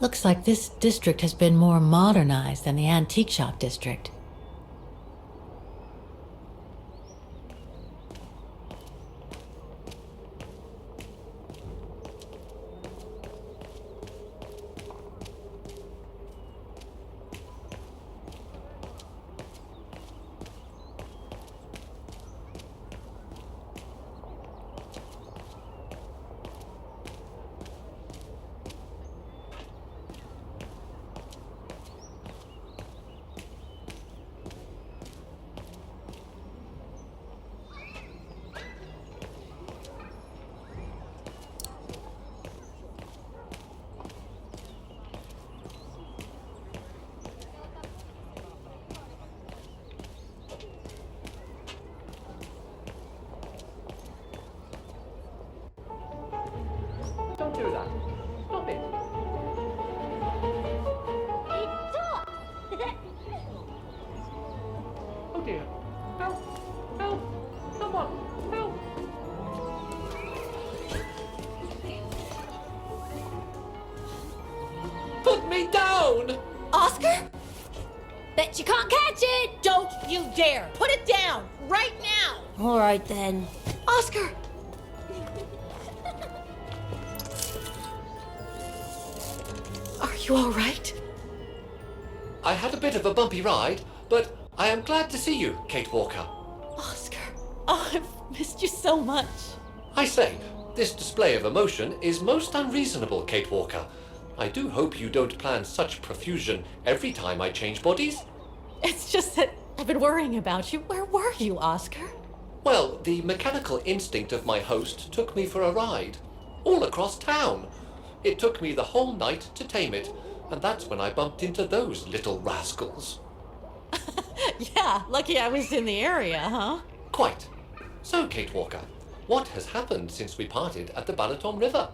Looks like this district has been more modernized than the antique shop district. Don't do that. Stop it. Oh dear. Help! Help! Someone! Help! Put me down! Oscar? Bet you can't catch it! Don't you dare! Put it down! Right now! All right then. Oscar! Are you all right? I had a bit of a bumpy ride, but I am glad to see you, Kate Walker. Oscar! Oh, I've missed you so much. I say, this display of emotion is most unreasonable, Kate Walker. I do hope you don't plan such profusion every time I change bodies. It's just that I've been worrying about you. Where were you, Oscar? Well, the mechanical instinct of my host took me for a ride, all across town. It took me the whole night to tame it, and that's when I bumped into those little rascals. Yeah, lucky I was in the area, huh? Quite. So, Kate Walker, what has happened since we parted at the Balaton River?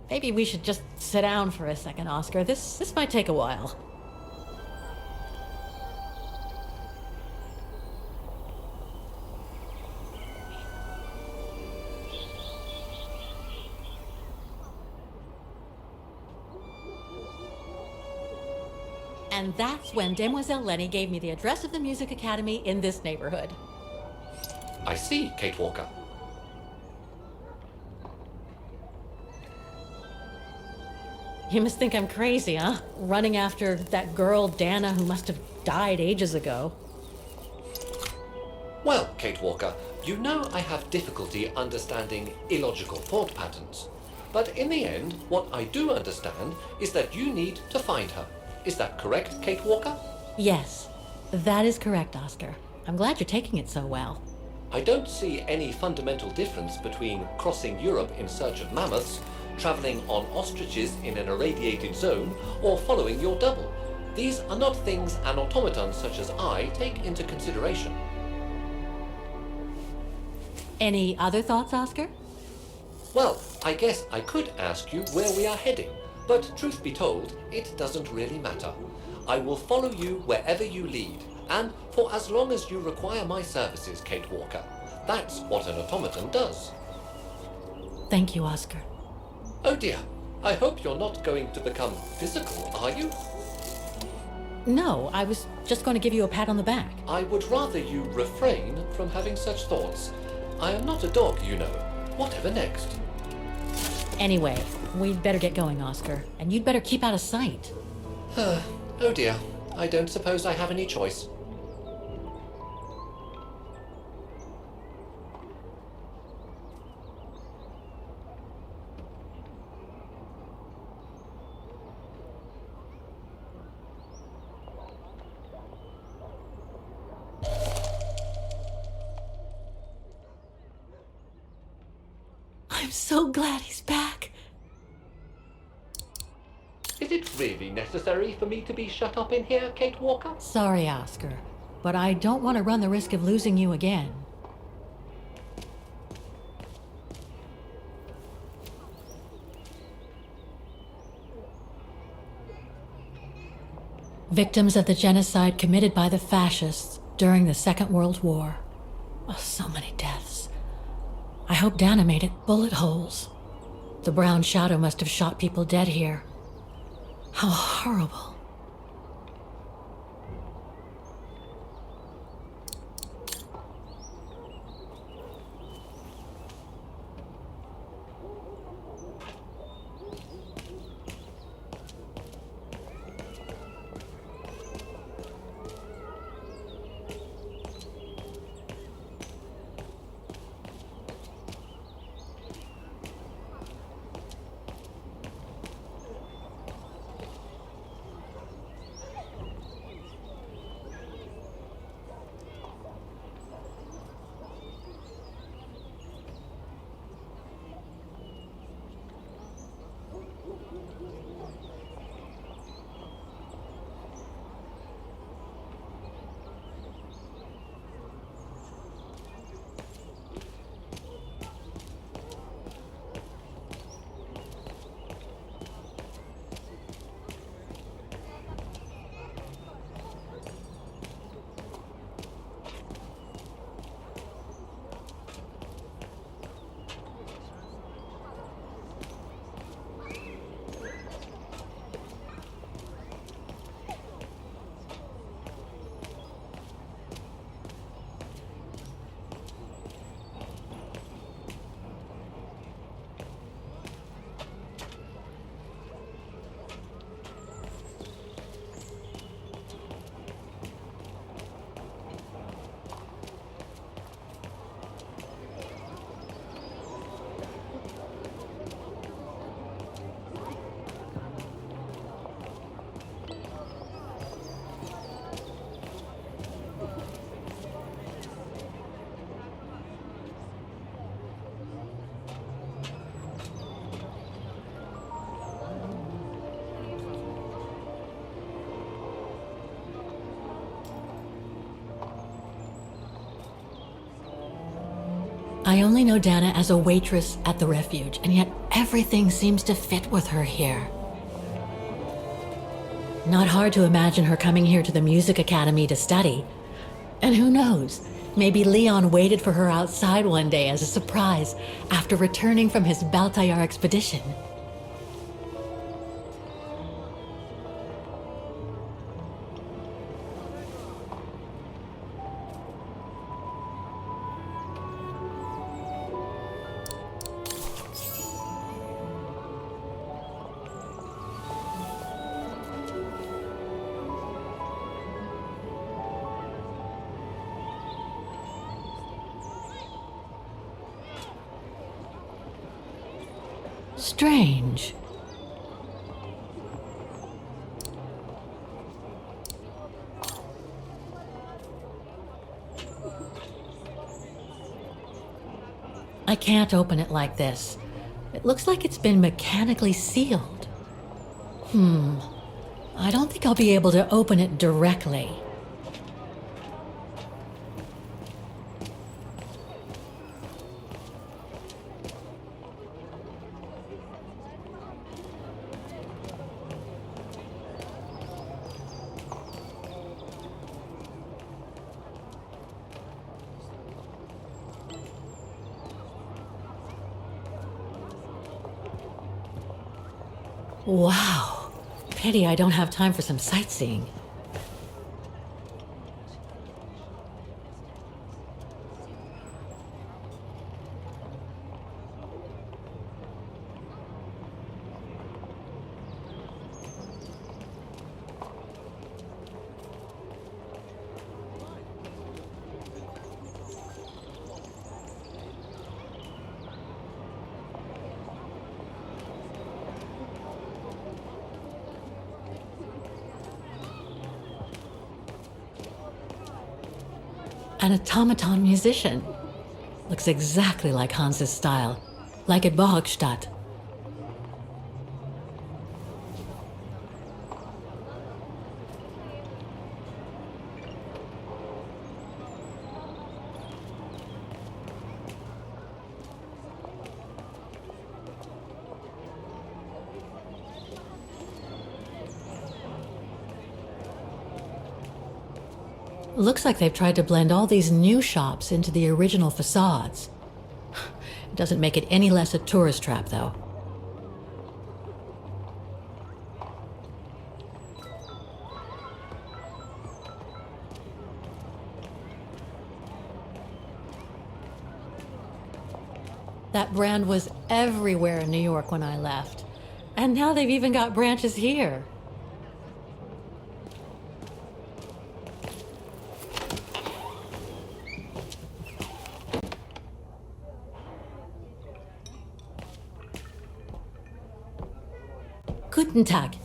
Maybe we should just sit down for a second, Oscar. This might take a while. And that's when Demoiselle Lenny gave me the address of the Music Academy in this neighborhood. I see, Kate Walker. You must think I'm crazy, huh? Running after that girl, Dana, who must have died ages ago. Well, Kate Walker, you know I have difficulty understanding illogical thought patterns. But in the end, what I do understand is that you need to find her. Is that correct, Kate Walker? Yes, that is correct, Oscar. I'm glad you're taking it so well. I don't see any fundamental difference between crossing Europe in search of mammoths, traveling on ostriches in an irradiated zone, or following your double. These are not things an automaton such as I take into consideration. Any other thoughts, Oscar? Well, I guess I could ask you where we are heading, but truth be told, it doesn't really matter. I will follow you wherever you lead, and for as long as you require my services, Kate Walker. That's what an automaton does. Thank you, Oscar. Oh dear, I hope you're not going to become physical, are you? No, I was just going to give you a pat on the back. I would rather you refrain from having such thoughts. I am not a dog, you know. Whatever next? Anyway, we'd better get going, Oscar, and you'd better keep out of sight. Oh dear, I don't suppose I have any choice. I'm so glad he's back. Is it really necessary for me to be shut up in here, Kate Walker? Sorry, Oscar, but I don't want to run the risk of losing you again. Victims of the genocide committed by the fascists during the Second World War. Oh, so many deaths. I hope Dana made it bullet holes. The brown shadow must have shot people dead here. How horrible. I only know Dana as a waitress at the refuge, and yet everything seems to fit with her here. Not hard to imagine her coming here to the music academy to study. And who knows, maybe Leon waited for her outside one day as a surprise after returning from his Baltayar expedition. Strange. I can't open it like this. It looks like it's been mechanically sealed. I don't think I'll be able to open it directly. Wow. Pity I don't have time for some sightseeing. An automaton musician. Looks exactly like Hans's style, like at Bohogstadt. Looks like they've tried to blend all these new shops into the original facades. It doesn't make it any less a tourist trap, though. That brand was everywhere in New York when I left. And now they've even got branches here. Guten Tag.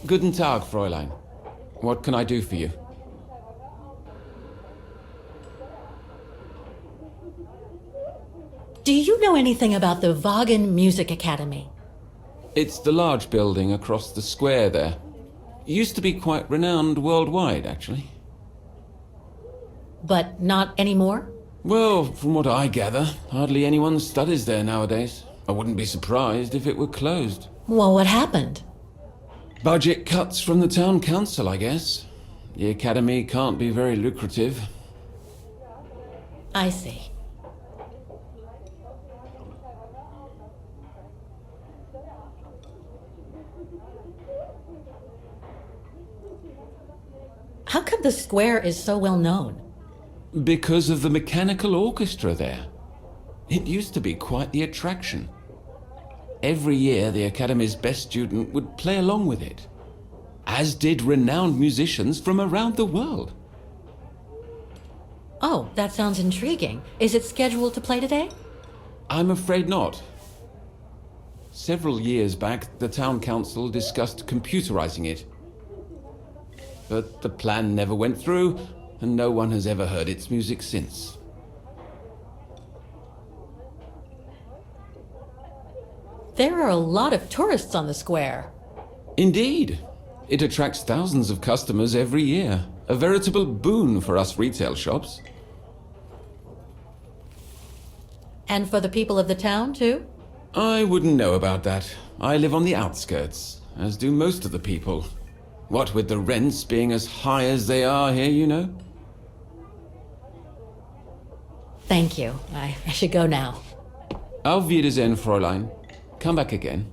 Guten Tag, Fräulein. What can I do for you? Do you know anything about the Wagen Music Academy? It's the large building across the square there. Used to be quite renowned worldwide, actually. But not anymore? Well, from what I gather, hardly anyone studies there nowadays. I wouldn't be surprised if it were closed. Well, what happened? Budget cuts from the town council, I guess. The academy can't be very lucrative. I see. How come the square is so well known? Because of the mechanical orchestra there. It used to be quite the attraction. Every year, the Academy's best student would play along with it, as did renowned musicians from around the world. Oh, that sounds intriguing. Is it scheduled to play today? I'm afraid not. Several years back, the town council discussed computerizing it. But the plan never went through, and no one has ever heard its music since. There are a lot of tourists on the square. Indeed. It attracts thousands of customers every year. A veritable boon for us retail shops. And for the people of the town, too? I wouldn't know about that. I live on the outskirts, as do most of the people. What with the rents being as high as they are here, you know? Thank you. I should go now. Auf Wiedersehen, Fräulein. Come back again.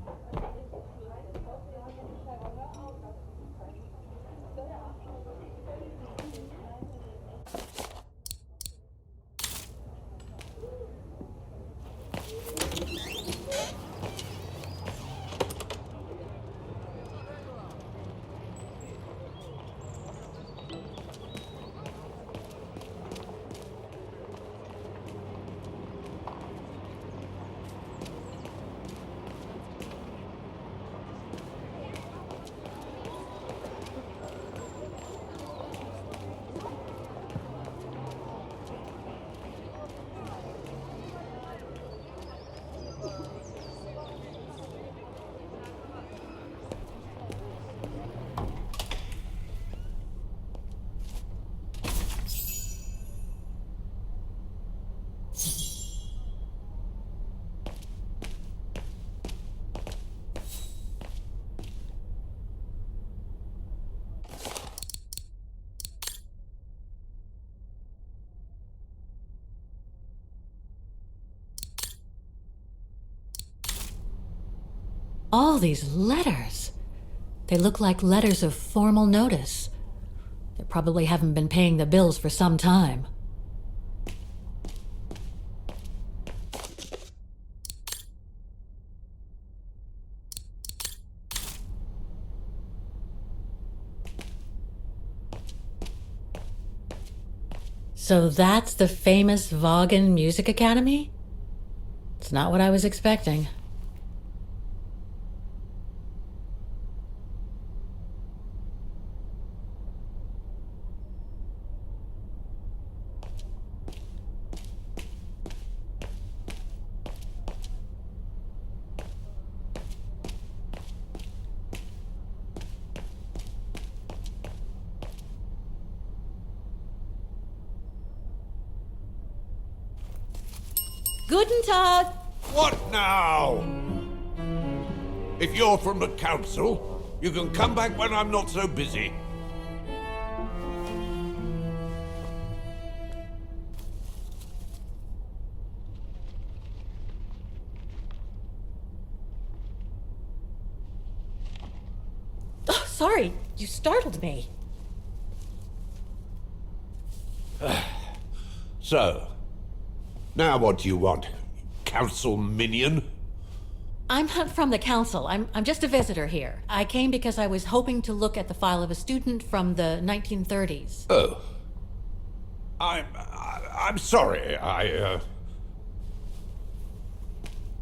All these letters. They look like letters of formal notice. They probably haven't been paying the bills for some time. So that's the famous Wagen Music Academy? It's not what I was expecting. Guten Tag. What now? If you're from the council, you can come back when I'm not so busy. Oh, sorry. You startled me. So, now what do you want? council minion. I'm not from the council. I'm just a visitor here. I came because I was hoping to look at the file of a student from the 1930s. Oh. I'm sorry,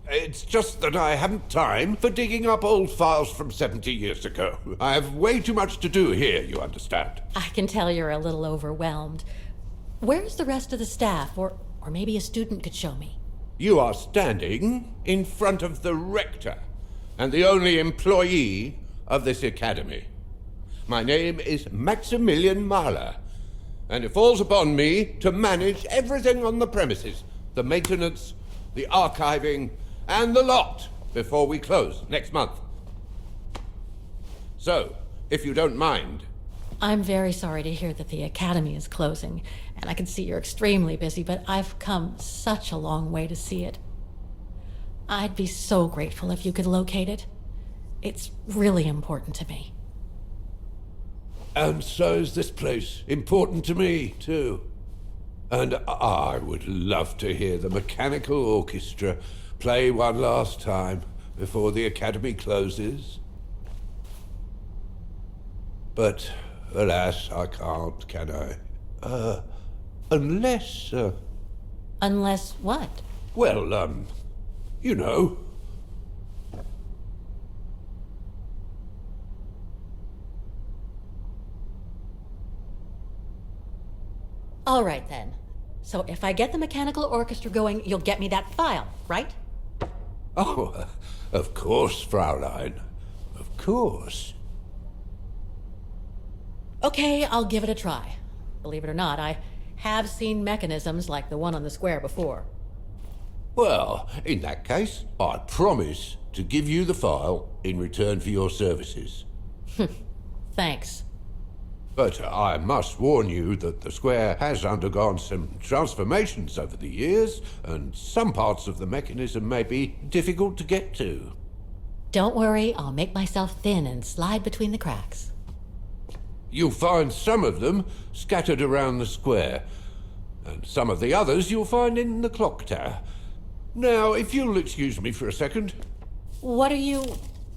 It's just that I haven't time for digging up old files from 70 years ago. I have way too much to do here, you understand. I can tell you're a little overwhelmed. Where's the rest of the staff? Or maybe a student could show me. You are standing in front of the rector and the only employee of this academy. My name is Maximilian Mahler, and it falls upon me to manage everything on the premises, the maintenance, the archiving, and the lot before we close next month. So, if you don't mind. I'm very sorry to hear that the academy is closing, and I can see you're extremely busy, but I've come such a long way to see it. I'd be so grateful if you could locate it. It's really important to me. And so is this place important to me, too. And I would love to hear the mechanical orchestra play one last time before the academy closes. But, alas, I can't, can I? Unless, Unless what? well, you know. All right, then. So if I get the mechanical orchestra going, you'll get me that file, right? Oh, of course, Fraulein. Of course. Okay, I'll give it a try. Believe it or not, I have seen mechanisms like the one on the square before. Well, in that case, I promise to give you the file in return for your services. Thanks. But I must warn you that the square has undergone some transformations over the years, and some parts of the mechanism may be difficult to get to. Don't worry, I'll make myself thin and slide between the cracks. You'll find some of them scattered around the square, and some of the others you'll find in the clock tower. Now, if you'll excuse me for a second. What are you...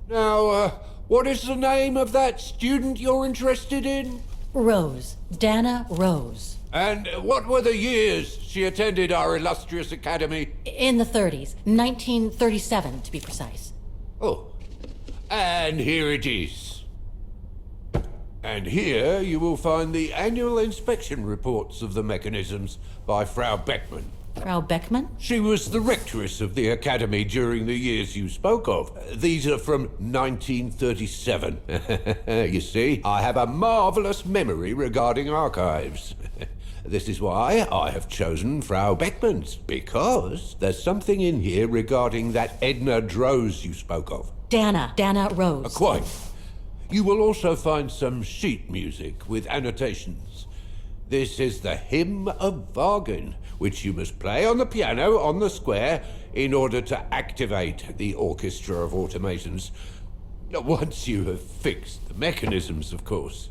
Now, what is the name of that student you're interested in? Rose. Dana Rose. And what were the years she attended our illustrious academy? In the 30s. 1937, to be precise. Oh, and here it is. And here you will find the annual inspection reports of the mechanisms by Frau Beckmann. Frau Beckmann? She was the rectress of the academy during the years you spoke of. These are from 1937. You see, I have a marvelous memory regarding archives. This is why I have chosen Frau Beckmann's, because there's something in here regarding that Edna Droz you spoke of. Dana Rose. Quite. You will also find some sheet music with annotations. This is the Hymn of Wagner, which you must play on the piano on the square in order to activate the orchestra of automations. Once you have fixed the mechanisms, of course.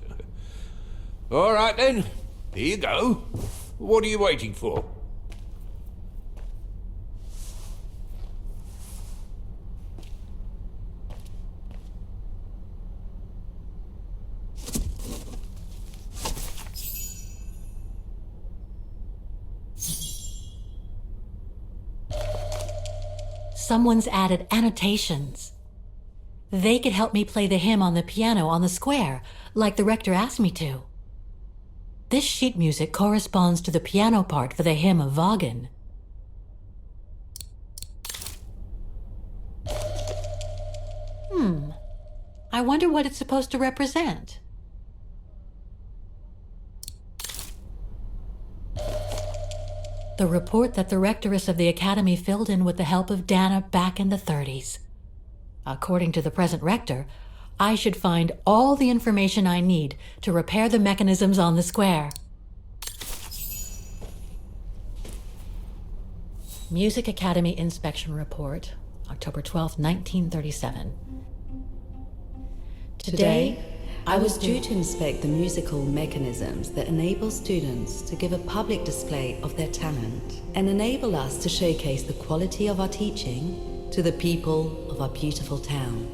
All right then, here you go. What are you waiting for? Someone's added annotations. They could help me play the hymn on the piano on the square, like the rector asked me to. This sheet music corresponds to the piano part for the hymn of Wagner. I wonder what it's supposed to represent. The report that the rectoress of the academy filled in with the help of Dana back in the 30s. According to the present rector, I should find all the information I need to repair the mechanisms on the square. Music Academy Inspection Report, October 12, 1937. Today, I was due to inspect the musical mechanisms that enable students to give a public display of their talent and enable us to showcase the quality of our teaching to the people of our beautiful town.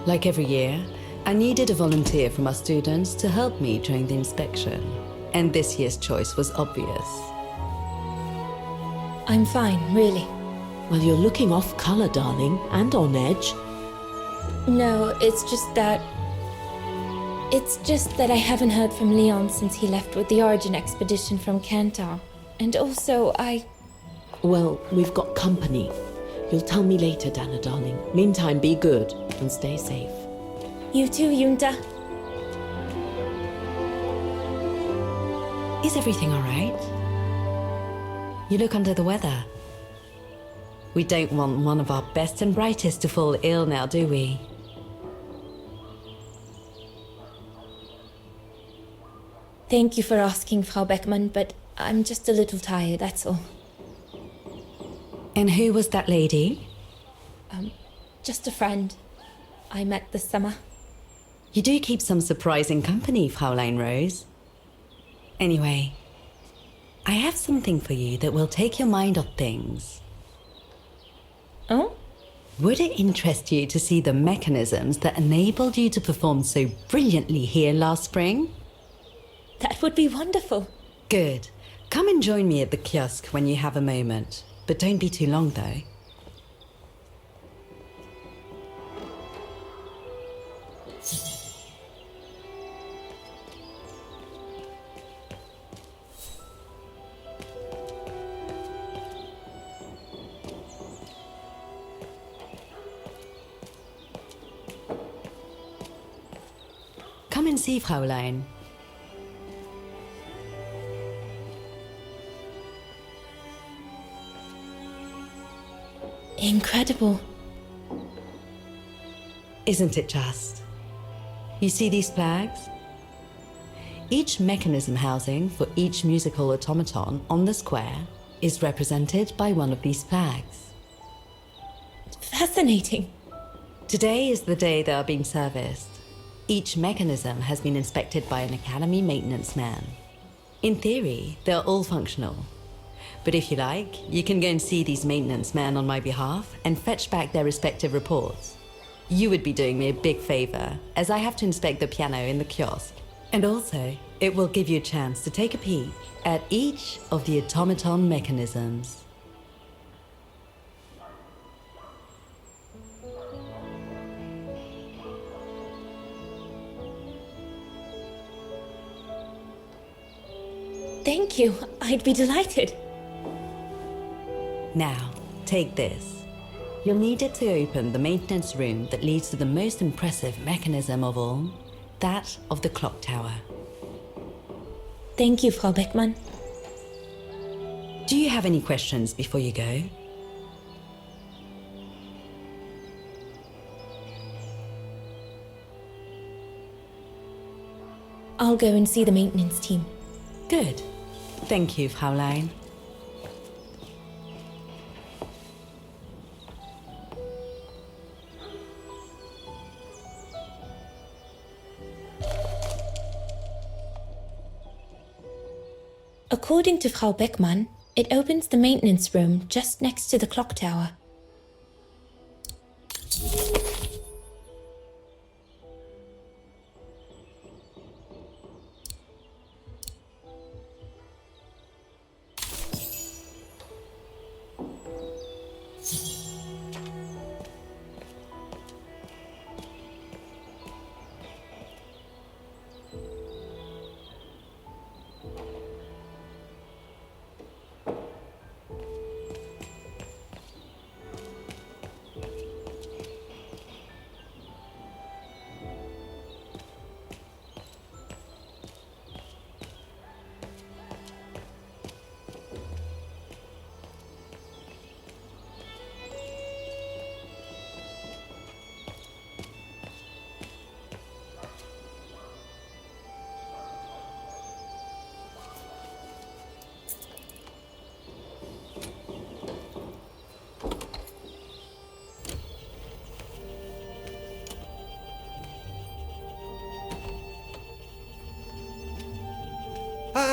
Like every year, I needed a volunteer from our students to help me during the inspection. And this year's choice was obvious. I'm fine, really. Well, you're looking off color, darling, and on edge. No, it's just that I haven't heard from Leon since he left with the Origin expedition from Kantar. And also, Well, we've got company. You'll tell me later, Dana, darling. Meantime, be good and stay safe. You too, Yunta. Is everything all right? You look under the weather. We don't want one of our best and brightest to fall ill now, do we? Thank you for asking, Frau Beckmann, but I'm just a little tired, that's all. And who was that lady? Just a friend I met this summer. You do keep some surprising company, Fraulein Rose. Anyway, I have something for you that will take your mind off things. Oh? Would it interest you to see the mechanisms that enabled you to perform so brilliantly here last spring? That would be wonderful. Good. Come and join me at the kiosk when you have a moment. But don't be too long, though. Come and see, Fraulein. Incredible. Isn't it just? You see these flags? Each mechanism housing for each musical automaton on the square is represented by one of these flags. Fascinating. Today is the day they are being serviced. Each mechanism has been inspected by an Academy maintenance man. In theory, they're all functional. But if you like, you can go and see these maintenance men on my behalf and fetch back their respective reports. You would be doing me a big favor, as I have to inspect the piano in the kiosk. And also, it will give you a chance to take a peek at each of the automaton mechanisms. Thank you. I'd be delighted. Now, take this. You'll need it to open the maintenance room that leads to the most impressive mechanism of all, that of the clock tower. Thank you, Frau Beckmann. Do you have any questions before you go? I'll go and see the maintenance team. Good. Thank you, Fraulein. According to Frau Beckmann, it opens the maintenance room just next to the clock tower.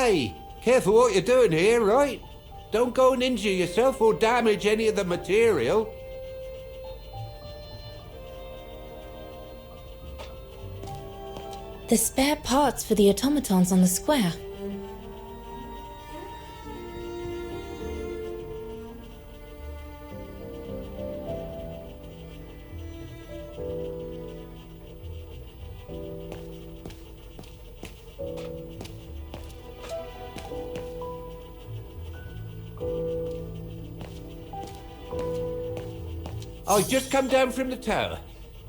Hey, careful what you're doing here, right? Don't go and injure yourself or damage any of the material. The spare parts for the automatons on the square. I just come down from the tower.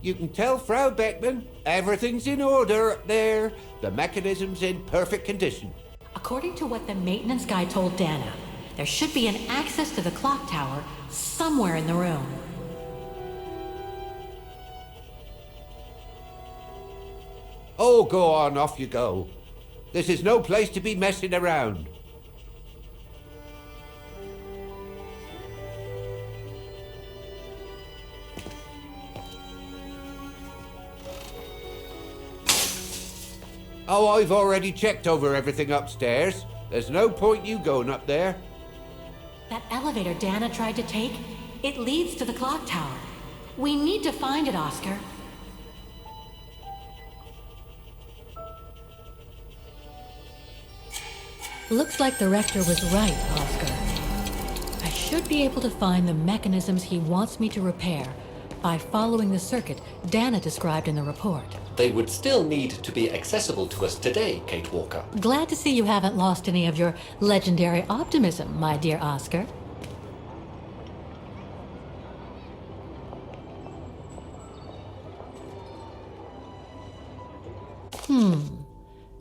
You can tell Frau Beckman everything's in order up there. The mechanism's in perfect condition. According to what the maintenance guy told Dana, there should be an access to the clock tower somewhere in the room. Oh, go on, off you go. This is no place to be messing around. Oh, I've already checked over everything upstairs. There's no point you going up there. That elevator Dana tried to take, it leads to the clock tower. We need to find it, Oscar. Looks like the rector was right, Oscar. I should be able to find the mechanisms he wants me to repair by following the circuit Dana described in the report. They would still need to be accessible to us today, Kate Walker. Glad to see you haven't lost any of your legendary optimism, my dear Oscar.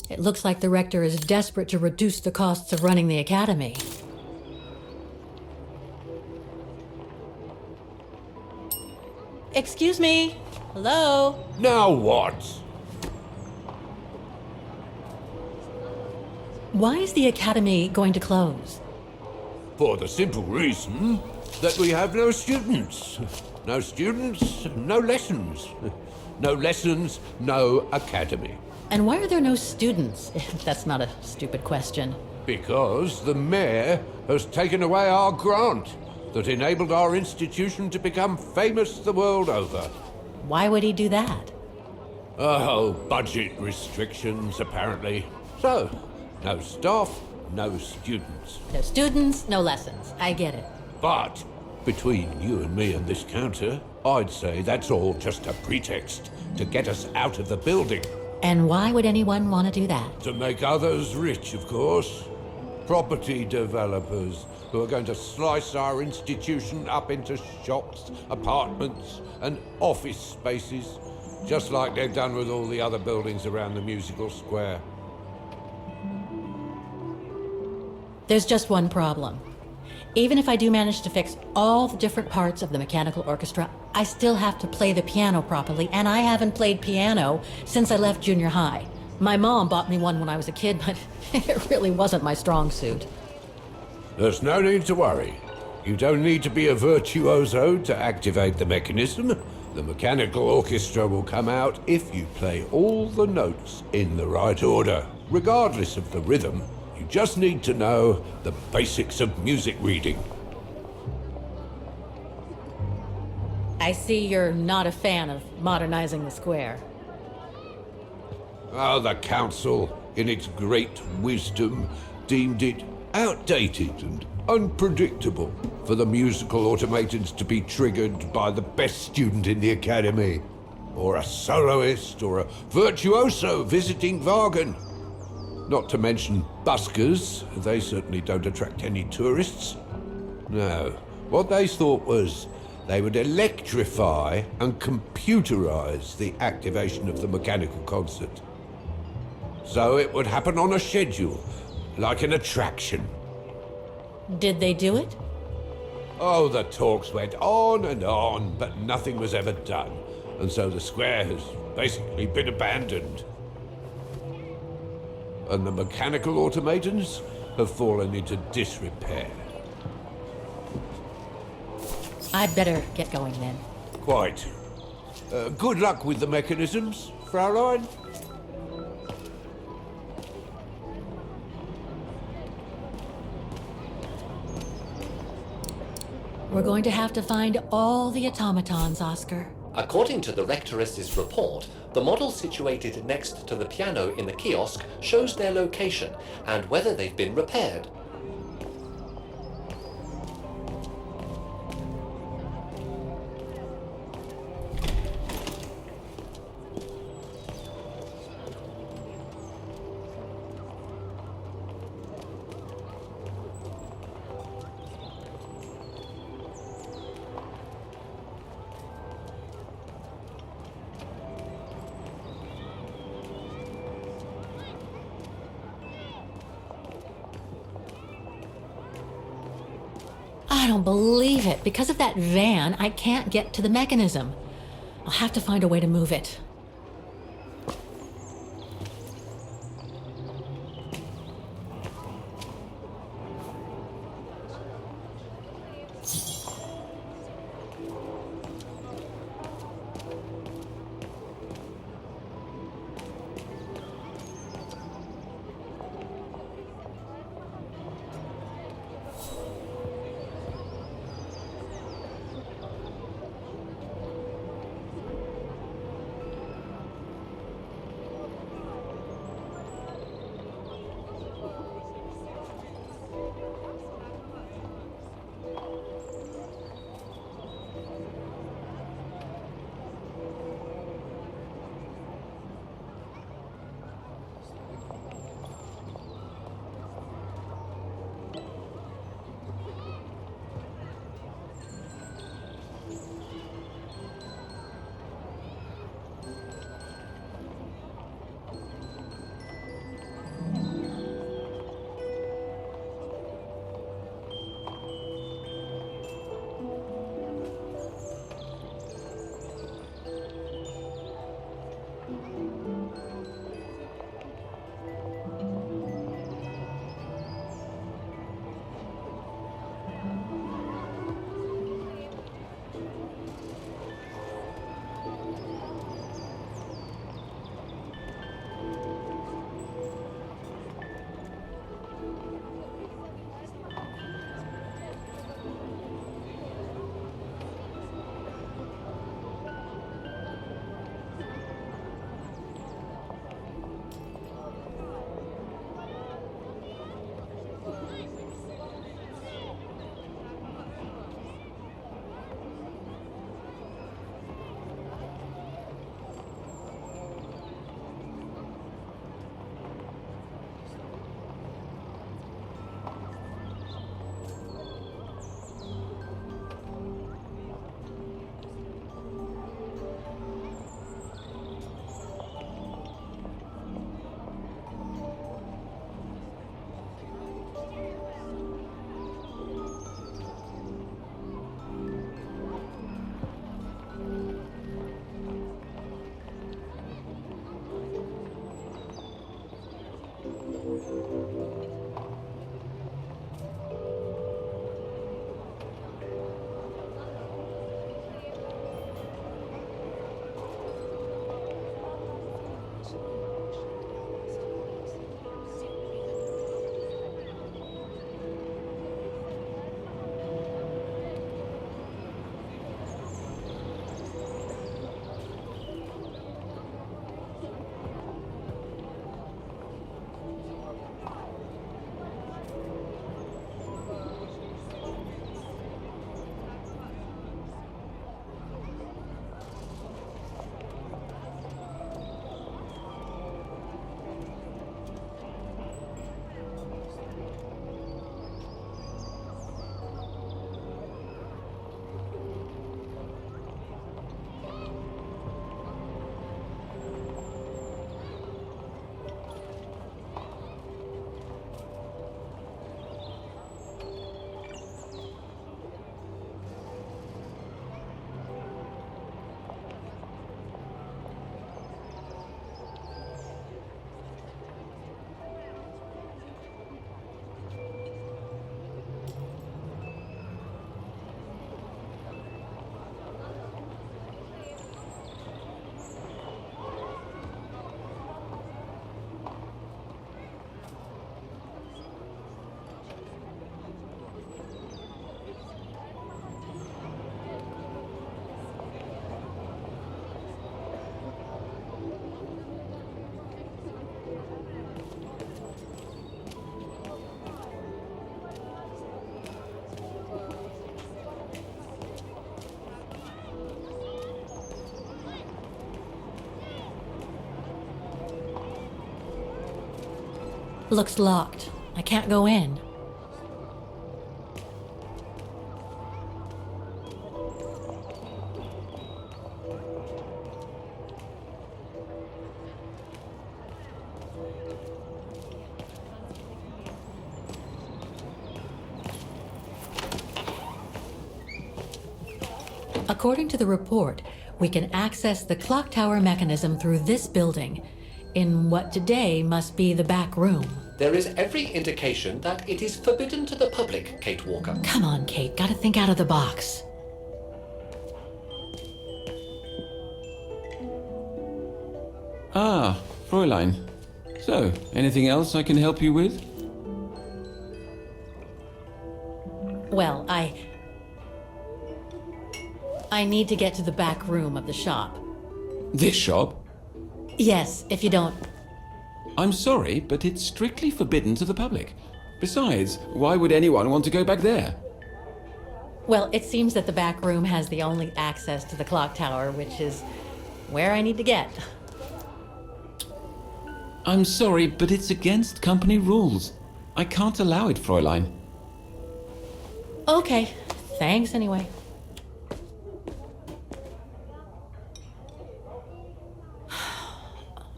It looks like the rector is desperate to reduce the costs of running the academy. Excuse me? Hello? Now what? Why is the academy going to close? For the simple reason that we have no students. No students, no lessons. No lessons, no academy. And why are there no students? That's not a stupid question. Because the mayor has taken away our grant that enabled our institution to become famous the world over. Why would he do that? Oh, budget restrictions, apparently. So, no staff, no students. No students, no lessons. I get it. But between you and me and this counter, I'd say that's all just a pretext to get us out of the building. And why would anyone want to do that? To make others rich, of course. Property developers who are going to slice our institution up into shops, apartments, and office spaces, just like they've done with all the other buildings around the musical square. There's just one problem. Even if I do manage to fix all the different parts of the mechanical orchestra, I still have to play the piano properly, and I haven't played piano since I left junior high. My mom bought me one when I was a kid, but it really wasn't my strong suit. There's no need to worry. You don't need to be a virtuoso to activate the mechanism. The mechanical orchestra will come out if you play all the notes in the right order, regardless of the rhythm. You just need to know the basics of music reading. I see you're not a fan of modernizing the square. Oh, the council, in its great wisdom, deemed it outdated and unpredictable for the musical automatons to be triggered by the best student in the academy, or a soloist, or a virtuoso visiting Wagen. Not to mention buskers, they certainly don't attract any tourists. No, what they thought was they would electrify and computerize the activation of the mechanical concert. So it would happen on a schedule, like an attraction. Did they do it? Oh, the talks went on, but nothing was ever done. And so the square has basically been abandoned. And the mechanical automatons have fallen into disrepair. I'd better get going then. Quite. Good luck with the mechanisms, Fraulein. We're going to have to find all the automatons, Oscar. According to the Rectoress's report, the model situated next to the piano in the kiosk shows their location and whether they've been repaired. I don't believe it. Because of that van, I can't get to the mechanism. I'll have to find a way to move it. Looks locked. I can't go in. According to the report, we can access the clock tower mechanism through this building, in what today must be the back room. There is every indication that it is forbidden to the public, Kate Walker. Come on, Kate, gotta think out of the box. Ah, Fräulein. So, anything else I can help you with? Well, I need to get to the back room of the shop. This shop? Yes, if you don't... I'm sorry, but it's strictly forbidden to the public. Besides, why would anyone want to go back there? Well, it seems that the back room has the only access to the clock tower, which is where I need to get. I'm sorry, but it's against company rules. I can't allow it, Fräulein. Okay, thanks anyway.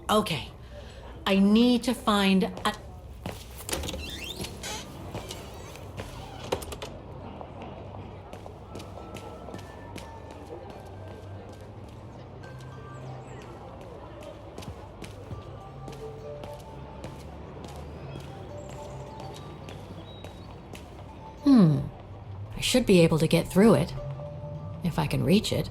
Okay, I need to find a... I should be able to get through it, if I can reach it.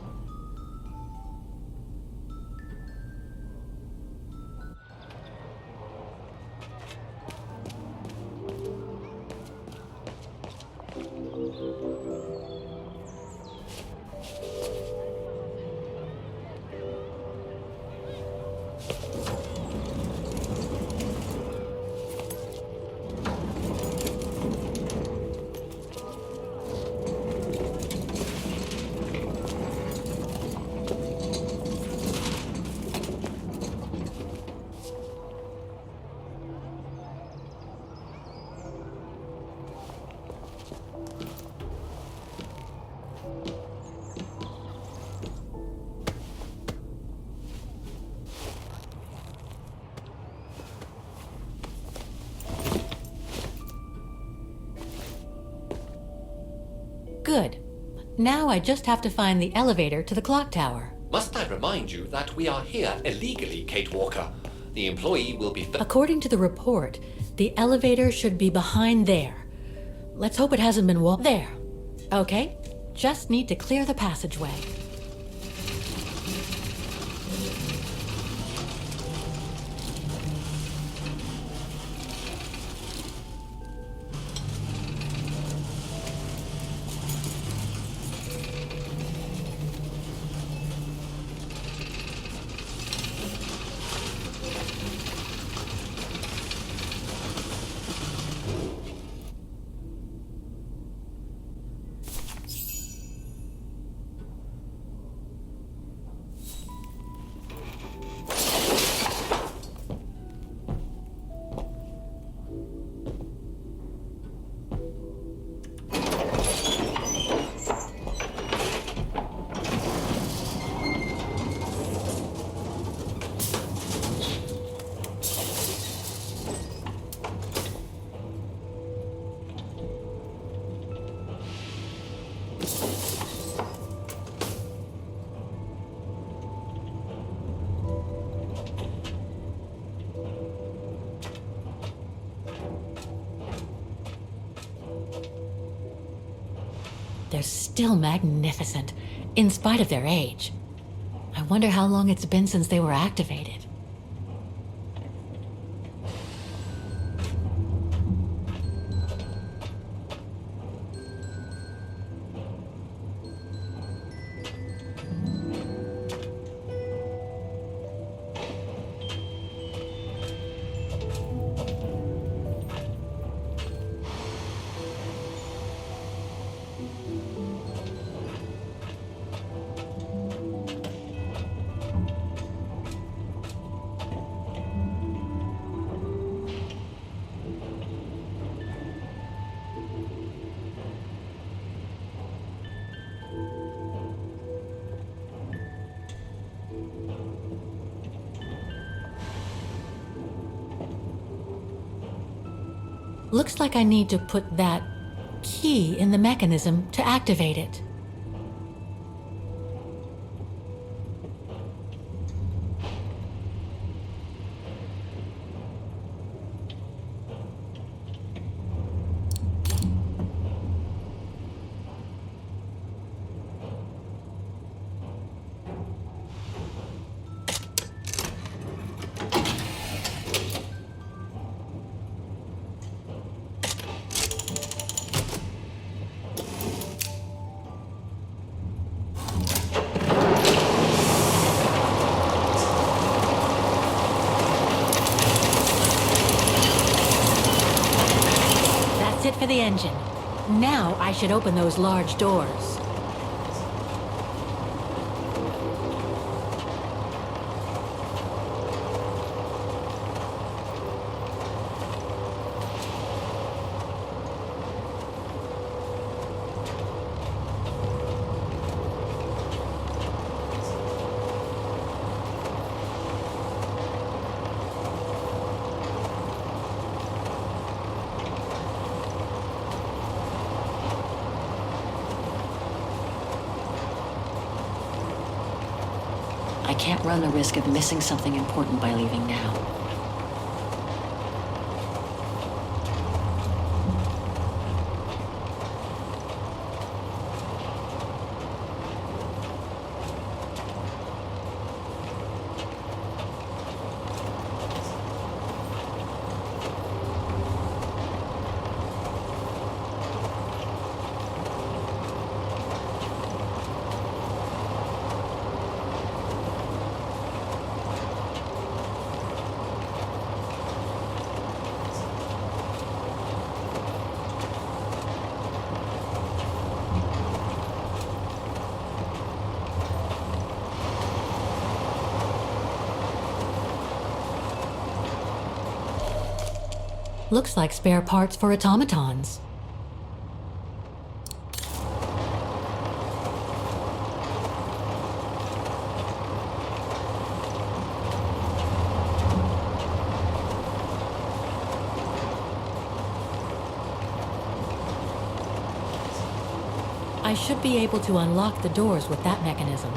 Good. Now I just have to find the elevator to the clock tower. Must I remind you that we are here illegally, Kate Walker? The employee will be... According to the report, the elevator should be behind there. Let's hope it hasn't been there. Okay, just need to clear the passageway. They're still magnificent, in spite of their age. I wonder how long it's been since they were activated. Looks like I need to put that key in the mechanism to activate it. That's it for the engine. Now I should open those large doors. I can't run the risk of missing something important by leaving now. Looks like spare parts for automatons. I should be able to unlock the doors with that mechanism.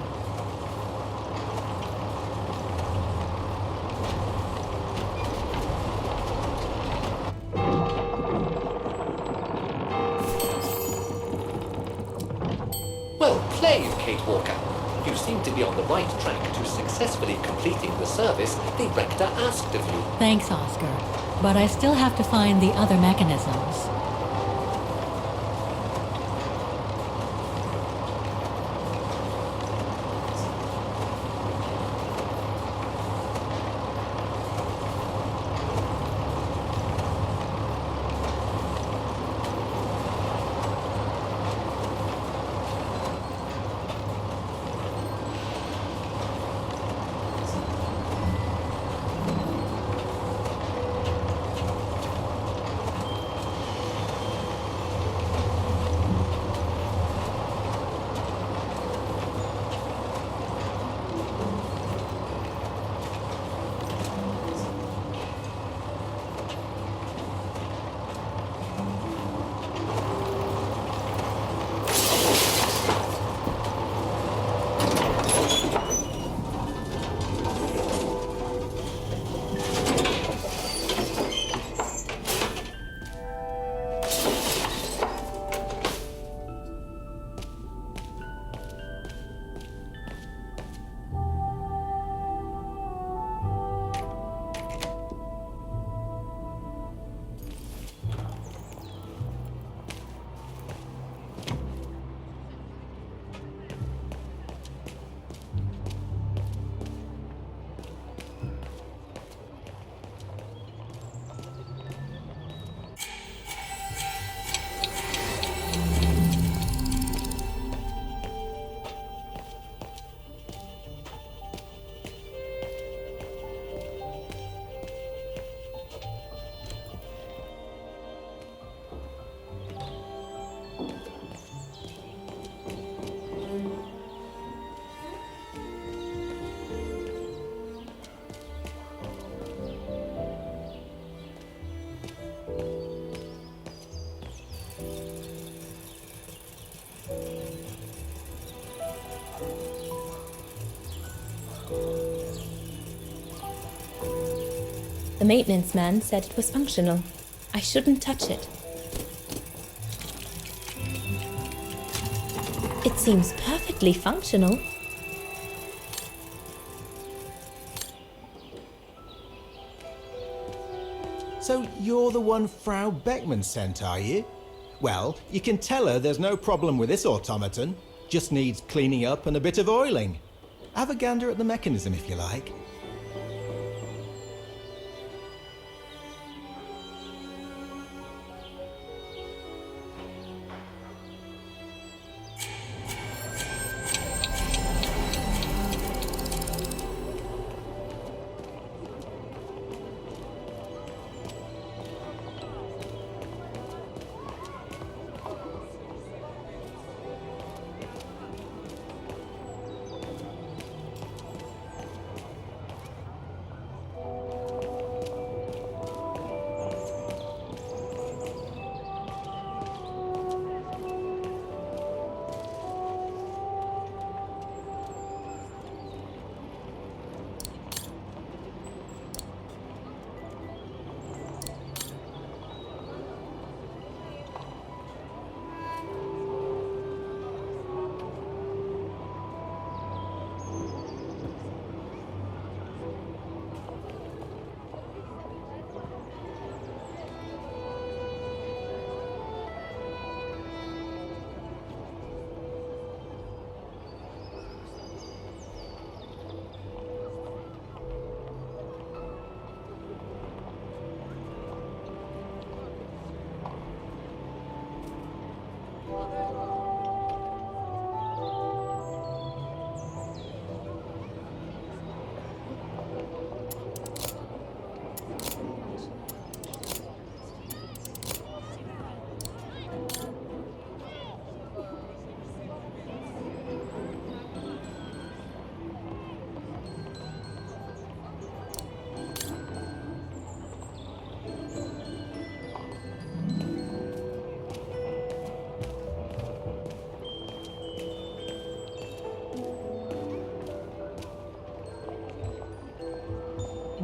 Well played, Kate Walker. You seem to be on the right track to successfully completing the service the Rector asked of you. Thanks, Oscar. But I still have to find the other mechanisms. The maintenance man said it was functional. I shouldn't touch it. It seems perfectly functional. So you're the one Frau Beckman sent, are you? Well, you can tell her there's no problem with this automaton. Just needs cleaning up and a bit of oiling. Have a gander at the mechanism if you like.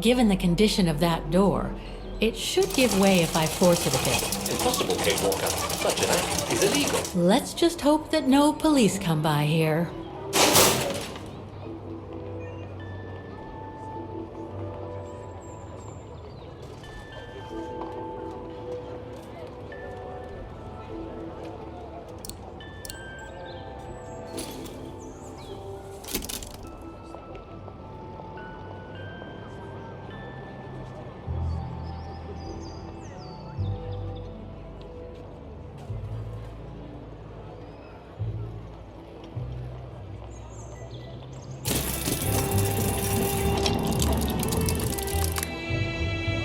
Given the condition of that door, it should give way if I force it a bit. Impossible, Kate Walker. Such an act is illegal. Let's just hope that no police come by here.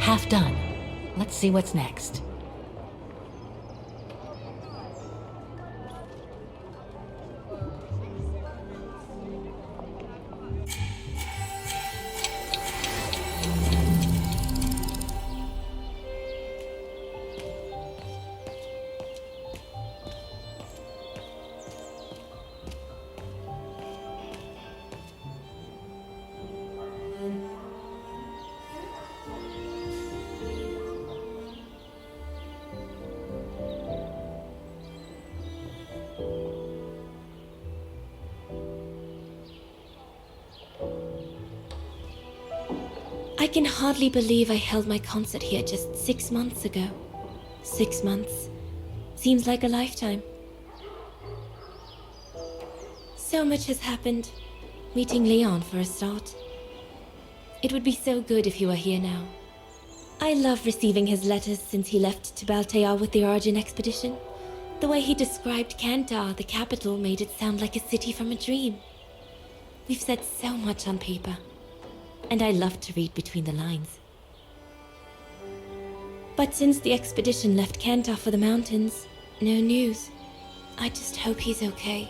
Half done. Let's see what's next. I can hardly believe I held my concert here just 6 months ago. 6 months. Seems like a lifetime. So much has happened. Meeting Leon for a start. It would be so good if he were here now. I love receiving his letters since he left to Baltair with the Origin expedition. The way he described Kantar, the capital, made it sound like a city from a dream. We've said so much on paper. And I love to read between the lines. But since the expedition left Kantar for the mountains, no news. I just hope he's okay.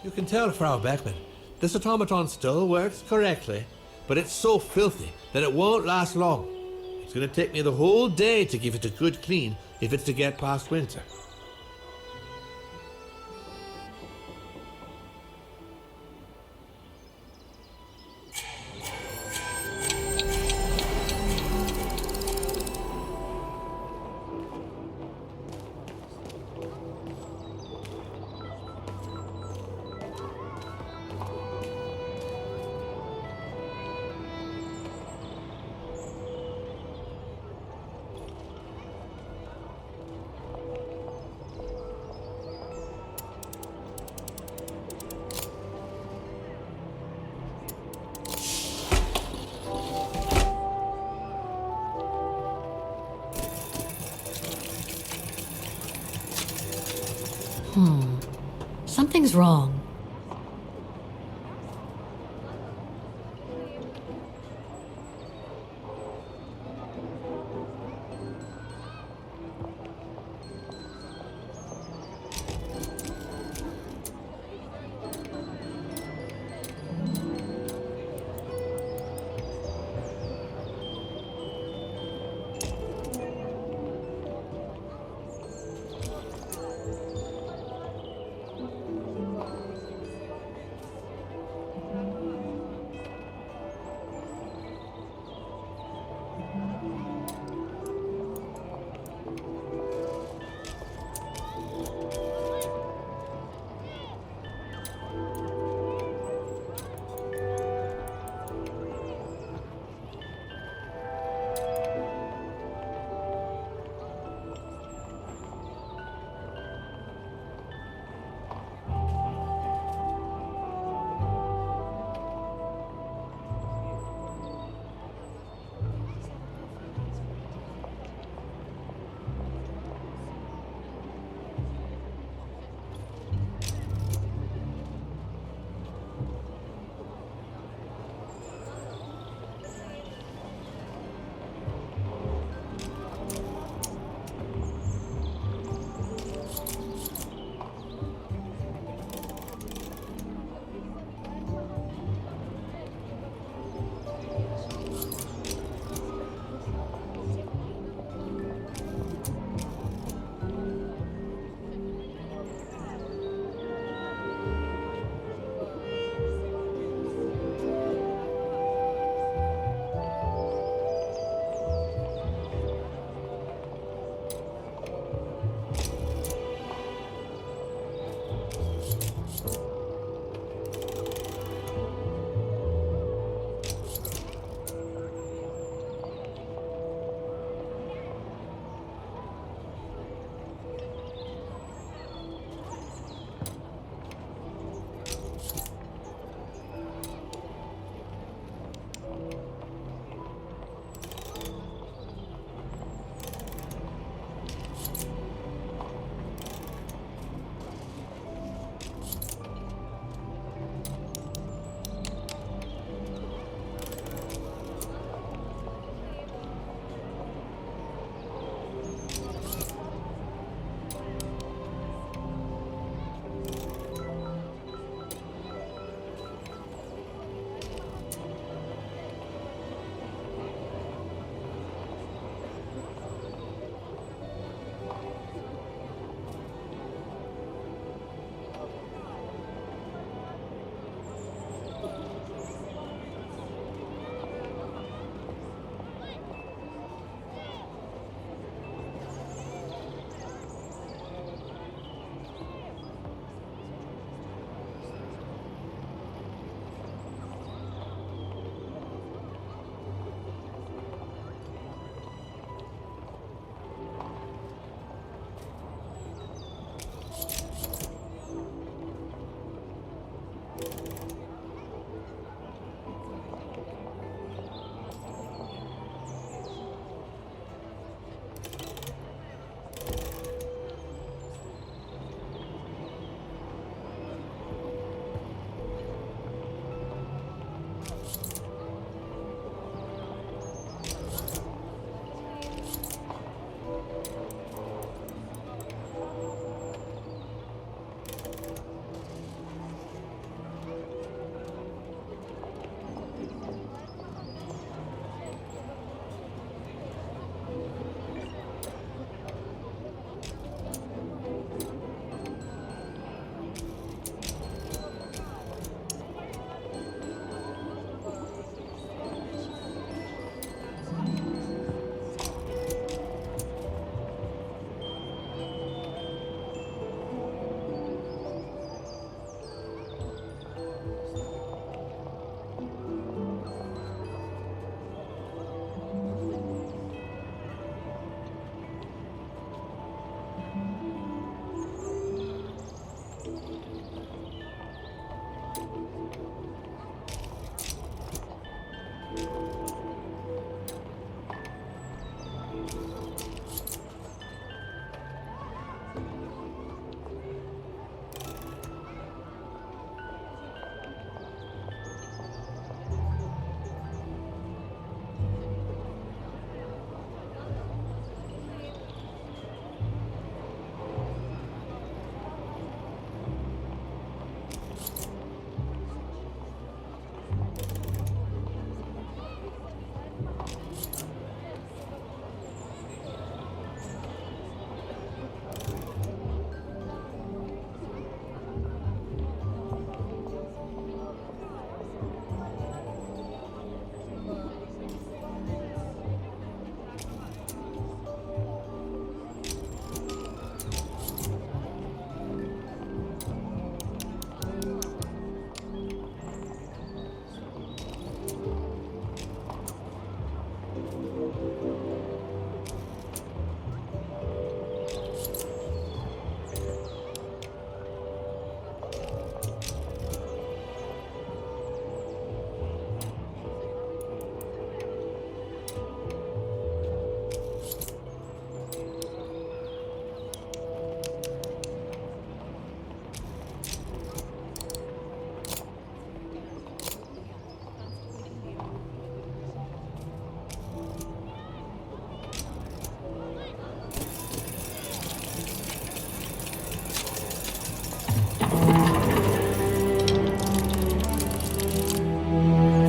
You can tell, Frau Beckman, this automaton still works correctly, but it's so filthy that it won't last long. It's going to take me the whole day to give it a good clean if it's to get past winter. Something's wrong.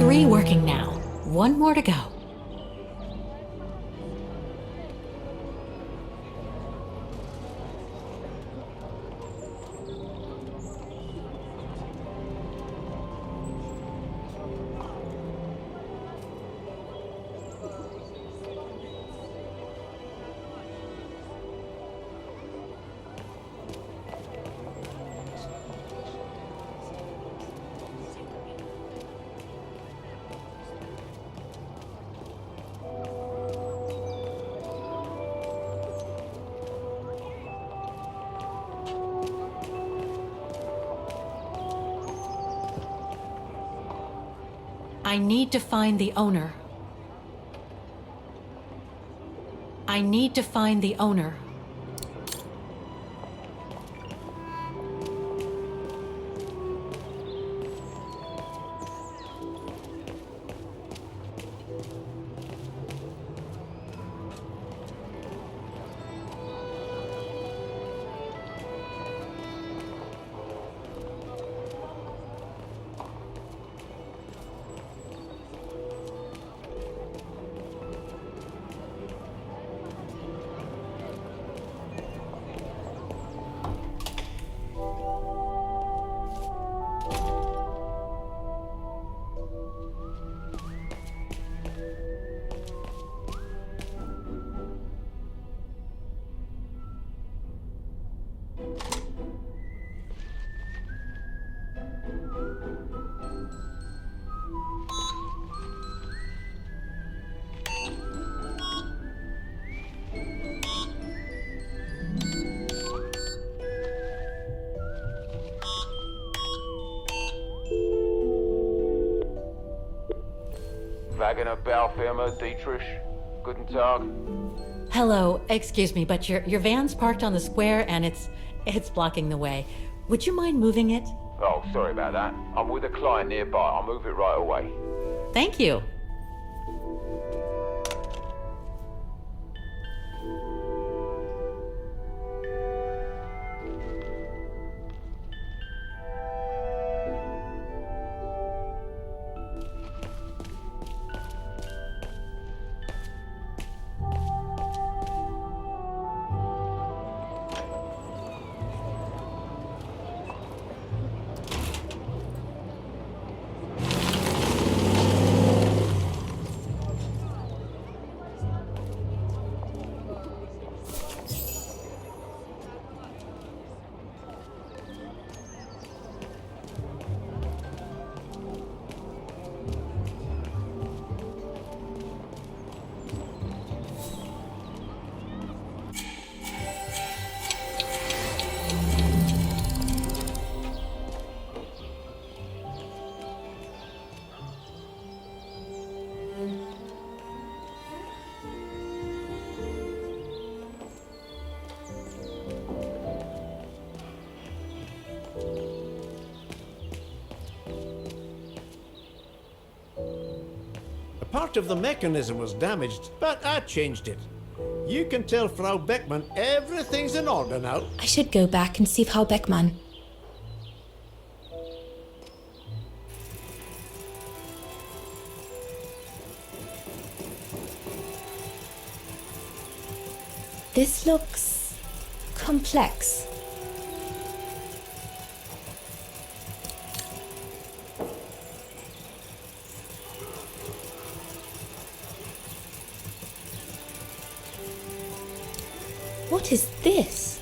3 working now. 1 more to go. I need to find the owner. I need to find the owner. Wagner Baufirma, Dietrich. Guten Tag. Hello, excuse me, but your van's parked on the square and it's blocking the way. Would you mind moving it? Oh, sorry about that. I'm with a client nearby. I'll move it right away. Thank you. Part of the mechanism was damaged, but I changed it. You can tell Frau Beckmann everything's in order now. I should go back and see Frau Beckmann. This looks complex. What is this?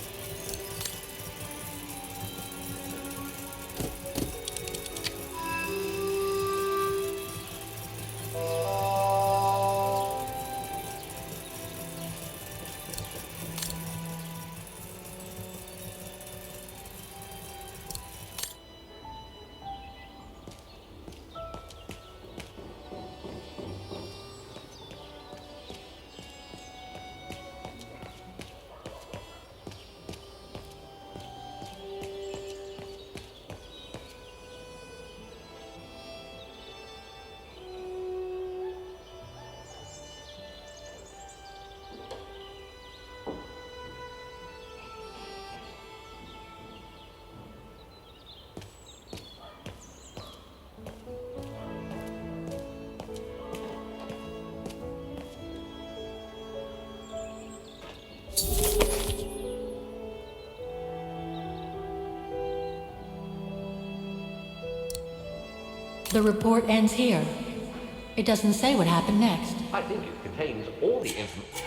The report ends here. It doesn't say what happened next. I think it contains all the information.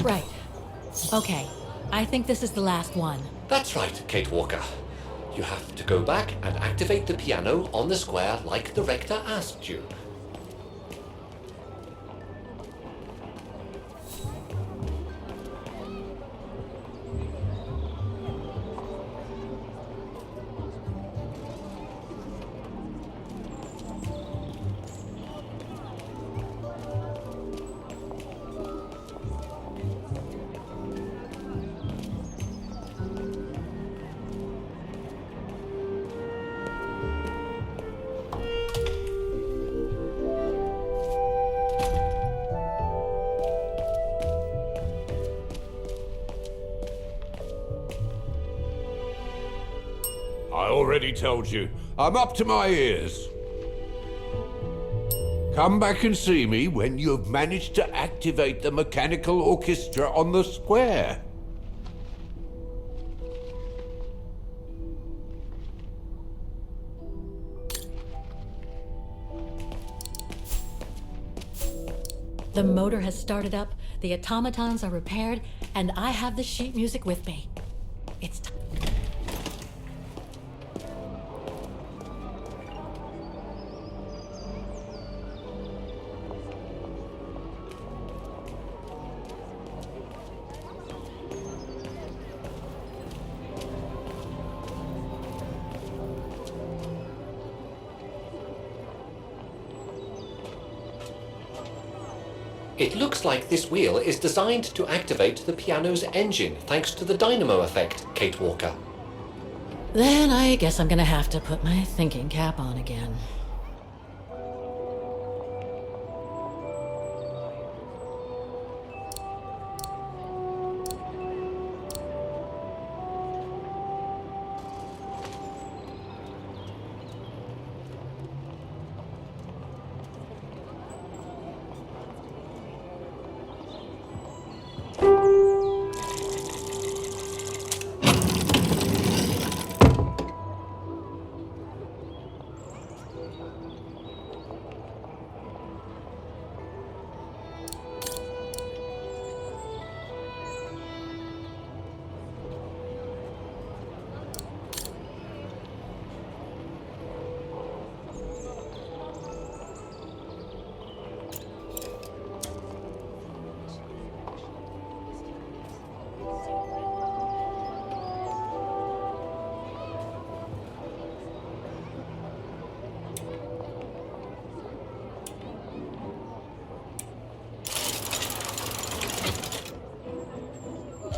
Right. Okay. I think this is the last one. That's right, Kate Walker. You have to go back and activate the piano on the square like the rector asked you. I already told you, I'm up to my ears. Come back and see me when you've managed to activate the mechanical orchestra on the square. The motor has started up, the automatons are repaired, and I have the sheet music with me. It's time. It looks like this wheel is designed to activate the piano's engine thanks to the dynamo effect, Kate Walker. Then I guess I'm gonna have to put my thinking cap on again.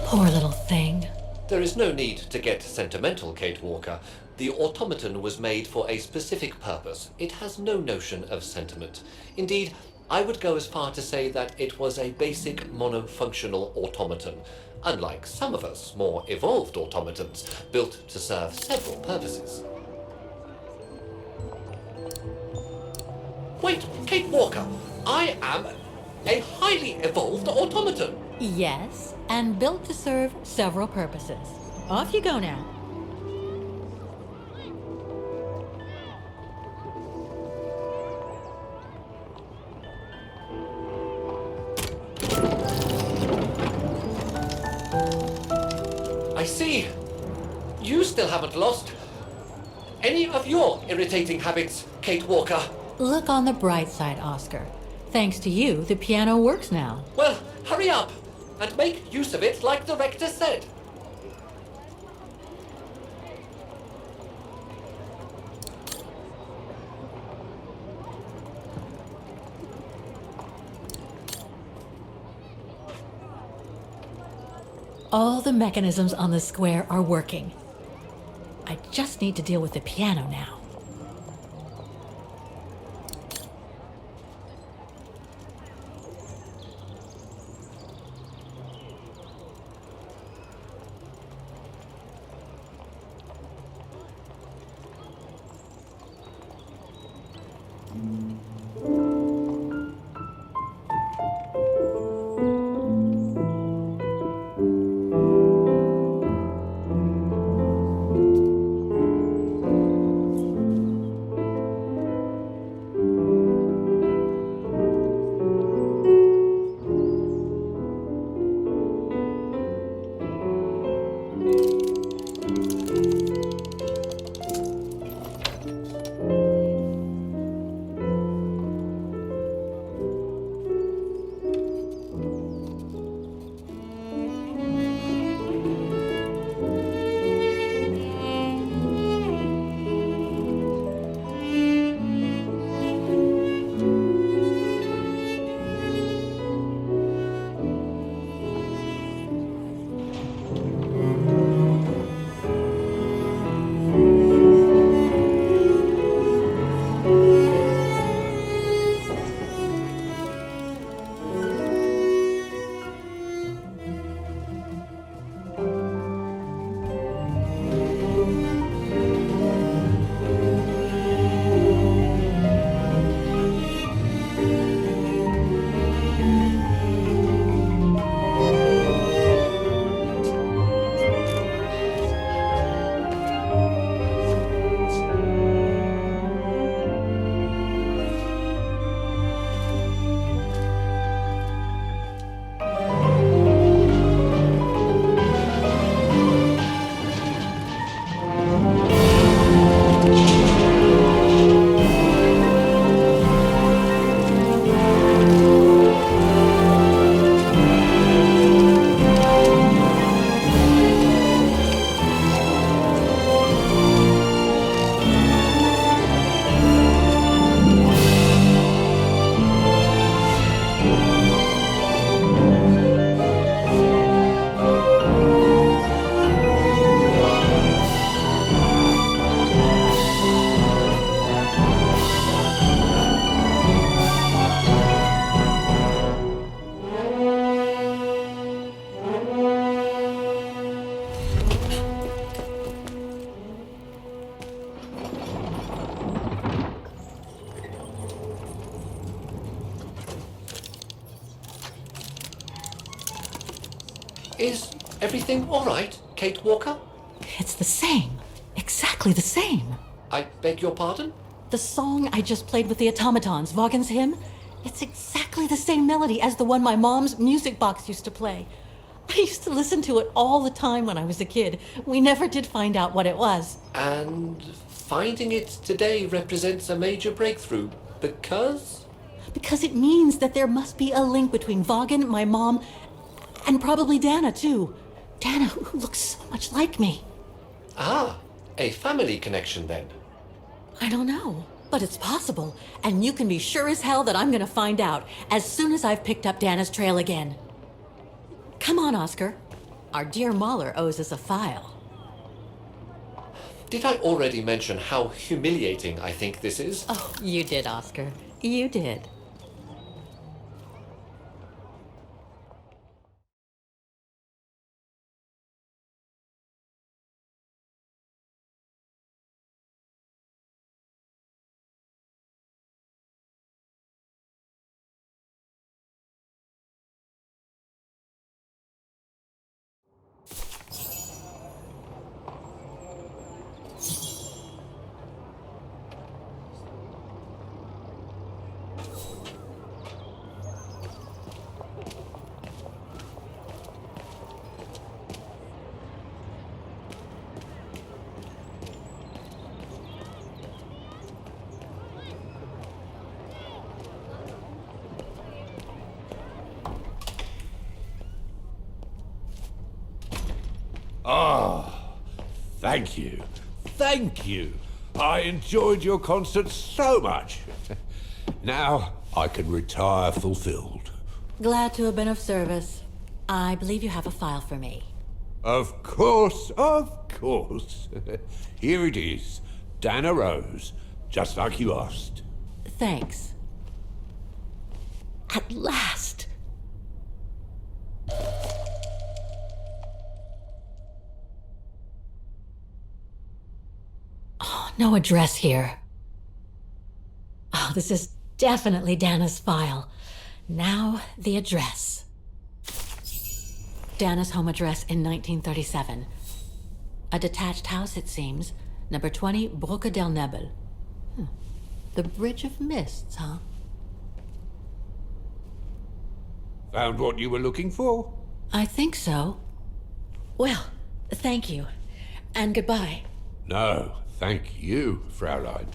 Poor little thing. There is no need to get sentimental, Kate Walker. The automaton was made for a specific purpose. It has no notion of sentiment. Indeed, I would go as far to say that it was a basic monofunctional automaton, unlike some of us more evolved automatons, built to serve several purposes. Wait, Kate Walker, I am a highly evolved automaton. Yes, and built to serve several purposes. Off you go now. I see. You still haven't lost any of your irritating habits, Kate Walker. Look on the bright side, Oscar. Thanks to you, the piano works now. Well, hurry up and make use of it like the rector said. All the mechanisms on the square are working. I just need to deal with the piano now. Is everything all right, Kate Walker? It's the same. Exactly the same. I beg your pardon? The song I just played with the automatons, Vaughan's hymn, it's exactly the same melody as the one my mom's music box used to play. I used to listen to it all the time when I was a kid. We never did find out what it was. And finding it today represents a major breakthrough because? Because it means that there must be a link between Vaughan, my mom, and probably Dana, too. Dana, who looks so much like me. Ah, a family connection then. I don't know, but it's possible. And you can be sure as hell that I'm gonna find out as soon as I've picked up Dana's trail again. Come on, Oscar. Our dear Mahler owes us a file. Did I already mention how humiliating I think this is? Oh, you did, Oscar. You did. Thank you. Thank you. I enjoyed your concert so much. Now I can retire fulfilled. Glad to have been of service. I believe you have a file for me. Of course, of course. Here it is. Dana Rose, just like you asked. Thanks. At last! Oh, no address here. Oh, this is definitely Dana's file. Now, the address. Dana's home address in 1937. A detached house, it seems. Number 20, Brücke der Nebel. The Bridge of Mists, huh? Found what you were looking for? I think so. Well, thank you. And goodbye. No, thank you, Fraulein.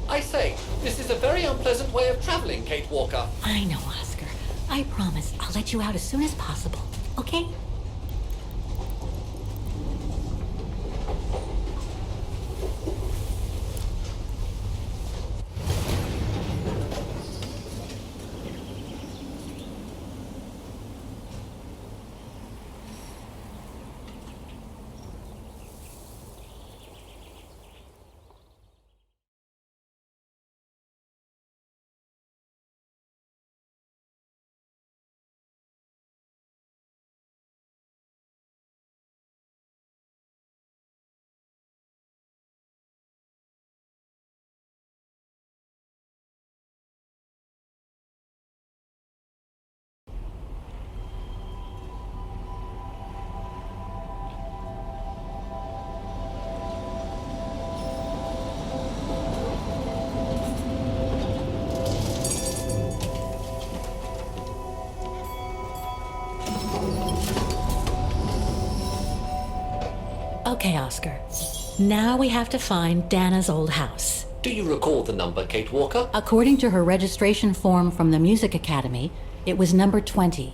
I say, this is a very unpleasant way of traveling, Kate Walker. I know, Oscar. I promise I'll let you out as soon as possible, okay? Okay, Oscar. Now we have to find Dana's old house. Do you recall the number, Kate Walker? According to her registration form from the Music Academy, it was number 20.